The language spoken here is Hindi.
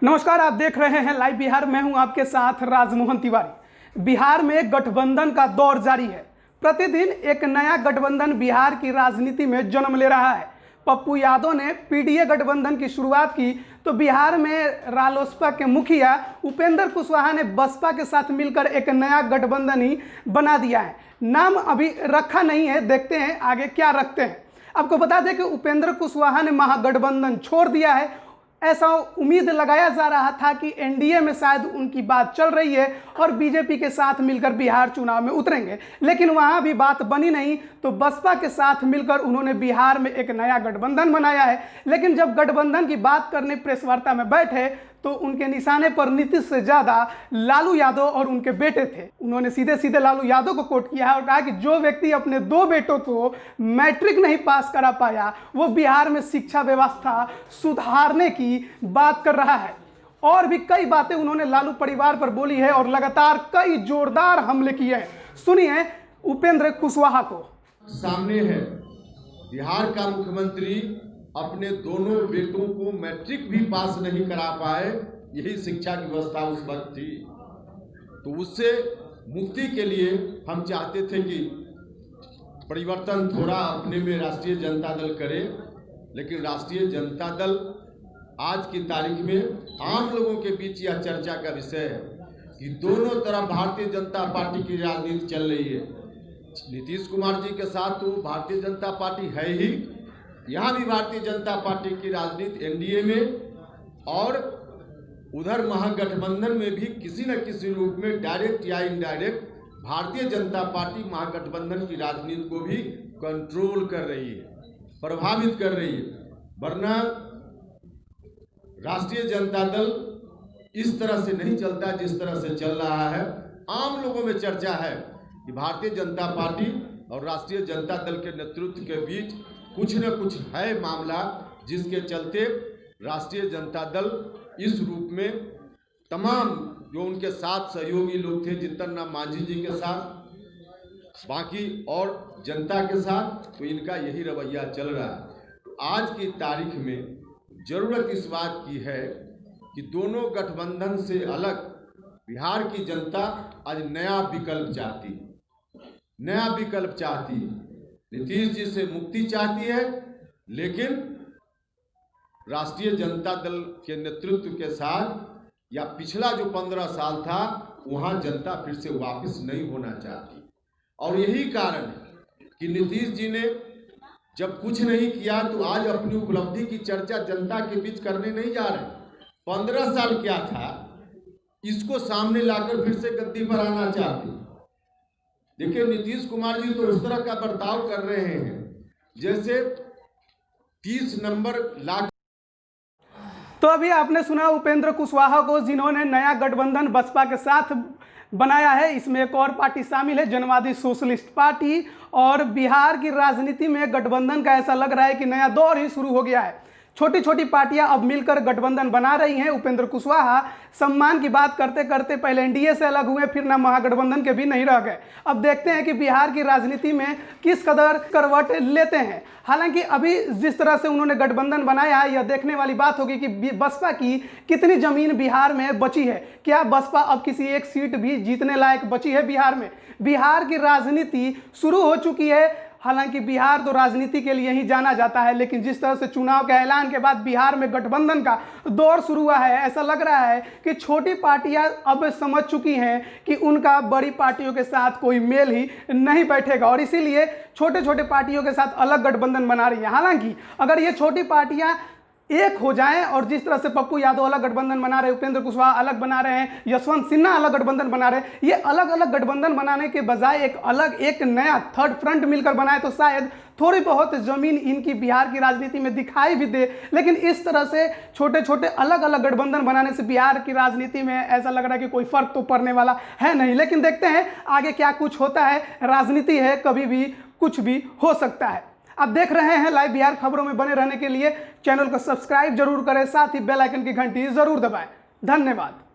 नमस्कार, आप देख रहे हैं लाइव बिहार। मैं हूं आपके साथ राजमोहन तिवारी। बिहार में गठबंधन का दौर जारी है। प्रतिदिन एक नया गठबंधन बिहार की राजनीति में जन्म ले रहा है। पप्पू यादव ने पीडीए गठबंधन की शुरुआत की तो बिहार में रालोसपा के मुखिया उपेंद्र कुशवाहा ने बसपा के साथ मिलकर एक नया गठबंधन ही बना दिया है। नाम अभी रखा नहीं है, देखते हैं आगे क्या रखते हैं। आपको बता दें कि उपेंद्र कुशवाहा ने महागठबंधन छोड़ दिया है। ऐसा उम्मीद लगाया जा रहा था कि एनडीए में शायद उनकी बात चल रही है और बीजेपी के साथ मिलकर बिहार चुनाव में उतरेंगे, लेकिन वहां भी बात बनी नहीं। तो बसपा के साथ मिलकर उन्होंने बिहार में एक नया गठबंधन बनाया है। लेकिन जब गठबंधन की बात करने प्रेस वार्ता में बैठे तो उनके निशाने पर नीतीश से ज़्यादा लालू यादव और उनके बेटे थे। उन्होंने सीधे सीधे लालू यादव को कोट किया है और कहा कि जो व्यक्ति अपने दो बेटों को मैट्रिक नहीं पास करा पाया वो बिहार में शिक्षा व्यवस्था सुधारने की बात कर रहा है। और भी कई बातें उन्होंने लालू परिवार पर बोली है और लगातार कई जोरदार हमले किए हैं। सुनिए उपेंद्र कुशवाहा को। सामने है बिहार का मुख्यमंत्री अपने दोनों बेटों को मैट्रिक भी पास नहीं करा पाए, यही शिक्षा की व्यवस्था उस वक्त थी। तो उससे मुक्ति के लिए हम चाहते थे कि परिवर्तन थोड़ा अपने में राष्ट्रीय जनता दल करे, लेकिन राष्ट्रीय जनता दल आज की तारीख में आम लोगों के बीच यह चर्चा का विषय है कि दोनों तरफ भारतीय जनता पार्टी की राजनीति चल रही है। नीतीश कुमार जी के साथ तो भारतीय जनता पार्टी है ही, यहाँ भी भारतीय जनता पार्टी की राजनीति एनडीए में और उधर महागठबंधन में भी किसी न किसी रूप में डायरेक्ट या इनडायरेक्ट भारतीय जनता पार्टी महागठबंधन की राजनीति को भी कंट्रोल कर रही है, प्रभावित कर रही है। वरना राष्ट्रीय जनता दल इस तरह से नहीं चलता जिस तरह से चल रहा है। आम लोगों में चर्चा है कि भारतीय जनता पार्टी और राष्ट्रीय जनता दल के नेतृत्व के बीच कुछ न कुछ है मामला, जिसके चलते राष्ट्रीय जनता दल इस रूप में तमाम जो उनके साथ सहयोगी लोग थे, जितन राम मांझी जी के साथ, बाकी और जनता के साथ, तो इनका यही रवैया चल रहा है। आज की तारीख में जरूरत इस बात की है कि दोनों गठबंधन से अलग बिहार की जनता आज नया विकल्प चाहती है, नया विकल्प चाहती है। नीतीश जी से मुक्ति चाहती है, लेकिन राष्ट्रीय जनता दल के नेतृत्व के साथ या पिछला जो 15 साल था वहां जनता फिर से वापस नहीं होना चाहती। और यही कारण है कि नीतीश जी ने जब कुछ नहीं किया तो आज अपनी उपलब्धि की चर्चा जनता के बीच करने नहीं जा रहे। 15 साल क्या था, इसको सामने लाकर फिर से गद्दी पर आना चाहते। देखिए, नीतीश कुमार जी तो उस तरह का बर्ताव कर रहे हैं जैसे 30 नंबर लाख। तो अभी आपने सुना उपेंद्र कुशवाहा को, जिन्होंने नया गठबंधन बसपा के साथ बनाया है। इसमें एक और पार्टी शामिल है, जनवादी सोशलिस्ट पार्टी। और बिहार की राजनीति में गठबंधन का ऐसा लग रहा है कि नया दौर ही शुरू हो गया है। छोटी छोटी पार्टियां अब मिलकर गठबंधन बना रही हैं। उपेंद्र कुशवाहा सम्मान की बात करते करते पहले एनडीए से अलग हुए, फिर ना महागठबंधन के भी नहीं रह गए। अब देखते हैं कि बिहार की राजनीति में किस कदर करवट लेते हैं। हालांकि अभी जिस तरह से उन्होंने गठबंधन बनाया है, यह देखने वाली बात होगी कि बसपा की कितनी जमीन बिहार में बची है। क्या बसपा अब किसी एक सीट भी जीतने लायक बची है बिहार में? बिहार की राजनीति शुरू हो चुकी है। हालांकि बिहार तो राजनीति के लिए ही जाना जाता है, लेकिन जिस तरह से चुनाव के ऐलान के बाद बिहार में गठबंधन का दौर शुरू हुआ है, ऐसा लग रहा है कि छोटी पार्टियां अब समझ चुकी हैं कि उनका बड़ी पार्टियों के साथ कोई मेल ही नहीं बैठेगा और इसीलिए छोटे छोटे पार्टियों के साथ अलग गठबंधन बना रही है। हालांकि अगर ये छोटी पार्टियां एक हो जाएं और जिस तरह से पप्पू यादव अलग गठबंधन बना रहे हैं, उपेंद्र कुशवाहा अलग बना रहे हैं, यशवंत सिन्हा अलग गठबंधन बना रहे हैं, ये अलग अलग गठबंधन बनाने के बजाय एक नया थर्ड फ्रंट मिलकर बनाए तो शायद थोड़ी बहुत जमीन इनकी बिहार की राजनीति में दिखाई भी दे। लेकिन इस तरह से छोटे छोटे अलग अलग गठबंधन बनाने से बिहार की राजनीति में ऐसा लग रहा है कि कोई फर्क तो पड़ने वाला है नहीं। लेकिन देखते हैं आगे क्या कुछ होता है। राजनीति है, कभी भी कुछ भी हो सकता है। आप देख रहे हैं लाइव बिहार। खबरों में बने रहने के लिए चैनल को सब्सक्राइब जरूर करें, साथ ही बेल आइकन की घंटी जरूर दबाएं। धन्यवाद।